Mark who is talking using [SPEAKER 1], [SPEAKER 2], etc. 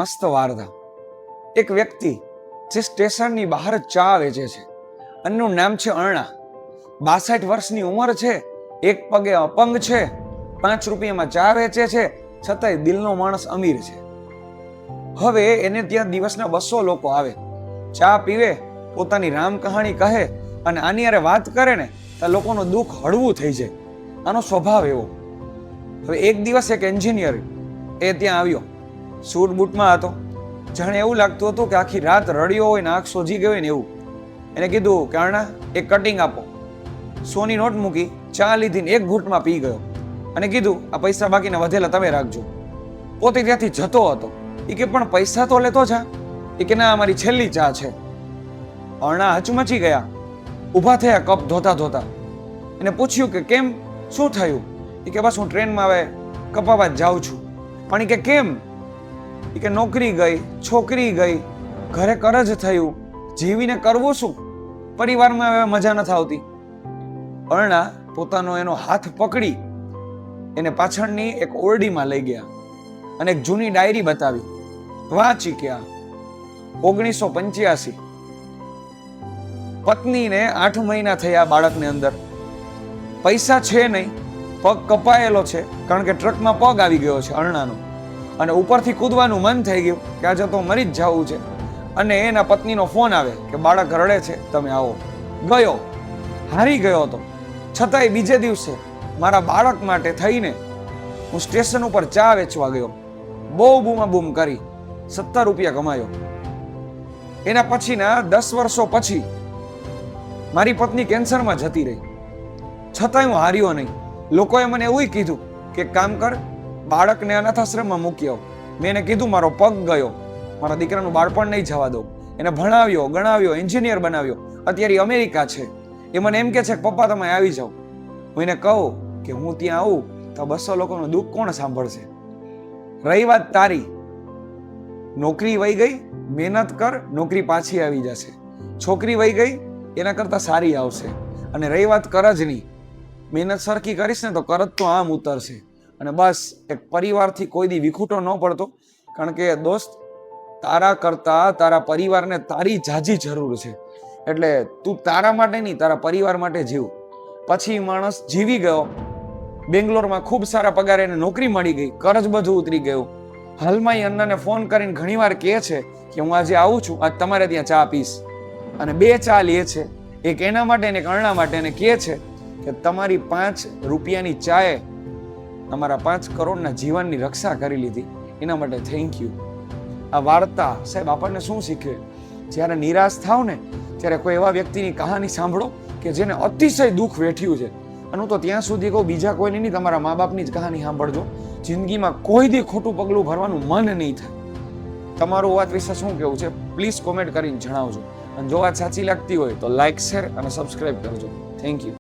[SPEAKER 1] મસ્ત વાર્તા. એક વ્યક્તિ જે સ્ટેશનની બહાર ચા વેચે છે, એનું નામ છે અરણા. 62 વર્ષની ઉંમર છે, એક પગે અપંગ છે, 5 રૂપિયામાં ચા વેચે છે, છતાંય દિલનો માણસ અમીર છે. હવે એને ત્યાં દિવસના 200 લોકો આવે, ચા પીવે, પોતાની રામ કહાણી કહે અને આની હારે વાત કરે ને તો લોકોનું દુઃખ હળવું થઈ જાય. આનો સ્વભાવ એવો. હવે એક દિવસ એક એન્જિનિયર એ ત્યાં આવ્યો, સૂટ બૂટમાં હતો. જાણે એવું લાગતું હતું કે આખી રાત રડ્યો હોય ને આંખ સોજી ગઈ હોય ને એવું. એને કીધું કે અરણા એક કટિંગ આપો. 100 ની નોટ મૂકી, ચા લીધી ને એક ઘૂંટમાં પી ગયો અને કીધું આ પૈસા બાકીના વધેલા તમે રાખજો. પોતે ત્યાંથી જતો હતો. એ કે પણ પૈસા તો લેતો જા. એ કે ના, અમારી છેલ્લી ચા છે. અરણા હચમચી ગયા, ઊભા થયા કપ ધોતા ધોતા. એને પૂછ્યું કે કેમ, શું થયું? એ કે બસ હું ટ્રેનમાં આવે કપાવા જાઉં છું. પણ એ કે કેમ? એ કે નોકરી ગઈ, છોકરી ગઈ, ઘરે કરજ થયું, જીવીને કરવું શું? પરિવારમાં હવે મજા નથી આવતી. અરણા પોતાનો એનો હાથ પકડી એને પાછળની એક ઓરડીમાં લઈ ગયા અને એક જૂની ડાયરી બતાવી. વાંચી કે 1985 પત્નીને 8 મહિના થયા બાળકને અંદર. પૈસા છે નહીં, પગ કપાયેલો છે કારણ કે ટ્રકમાં પગ આવી ગયો છે અરણાનો, અને ઉપરથી કૂદવાનું મન થઈ ગયું કે આજે તો મરી જ જવું છે. અને એના પત્નીનો ફોન આવે કે બાળક રડે છે, તમે આવો. ગયો, હારી ગયો હતો. છતાંય બીજે દિવસે મારા બાળક માટે થઈને હું સ્ટેશન ઉપર ચા વેચવા ગયો. બહુ બૂમાબૂમ કરી, 70 રૂપિયા કમાયો. એના પછીના 10 વર્ષો પછી મારી પત્ની કેન્સરમાં જતી રહી, છતાંય હું હાર્યો નહીં. લોકોએ મને એવું કીધું કે કામ કર, બાળકને અનાથાશ્રમમાં મૂકી આવ. મેં એને કીધું મારો પગ ગયો, મારા દીકરાનું બાળપણ નહીં જવા દો. એને ભણાવ્યો, ગણાવ્યો, એન્જિનિયર બનાવ્યો. અત્યારે અમેરિકા છે. એ મને એમ કે છે કે પપ્પા તમે આવી જાઓ. હું એને કહું કે હું ત્યાં આવું તો 200 લોકોનું દુઃખ કોણ સાંભળશે? રહી વાત તારી, નોકરી વહી ગઈ, મહેનત કર, નોકરી પાછી આવી જશે. છોકરી વહી ગઈ, એના કરતાં સારી આવશે. અને રહી વાત કરજની, મહેનત સરખી કરીશ ને તો કરજ તો આમ ઉતરશે. અને બસ એક પરિવારથી કોઈ દી વિખૂટો ન પડતો, કારણ કે દોસ્ત તારા કરતા તારા પરિવારને તારી જાજી જરૂર છે. એટલે તું તારા માટે નહીં, તારા પરિવાર માટે જીવ. પછી માણસ જીવી ગયો, બેંગ્લોરમાં ખૂબ સારા પગારે એને નોકરી મળી ગઈ, કરજ બધું ઉતરી ગયું. હાલમાં એ અન્નાને ફોન કરીને ઘણીવાર કહે છે કે હું આજે આવું છું, આજ તમારે ત્યાં ચા પીશ. અને 2 ચા લે છે, એક એના માટે અને એક અરણા માટે. અને કહે છે કે તમારી 5 રૂપિયાની ચાએ તમારા 5 કરોડના જીવનની રક્ષા કરી લીધી, એના માટે થેન્ક યુ. આ વાર્તા સાહેબ આપણને શું શીખવે? જ્યારે નિરાશ થાવ ને ત્યારે કોઈ એવા વ્યક્તિની કહાની સાંભળો કે જેને અતિશય દુઃખ વેઠ્યું છે. અને હું તો ત્યાં સુધી કહું, બીજા કોઈની નહીં, તમારા મા બાપની જ કહાની સાંભળજો. જિંદગીમાં કોઈ દી ખોટું પગલું ભરવાનું મન નહીં થાય. તમારું વાત વિશે શું કેવું છે પ્લીઝ કોમેન્ટ કરીને જણાવજો. અને જો વાત સાચી લાગતી હોય તો લાઈક, શેર અને સબસ્ક્રાઇબ કરજો. Thank you.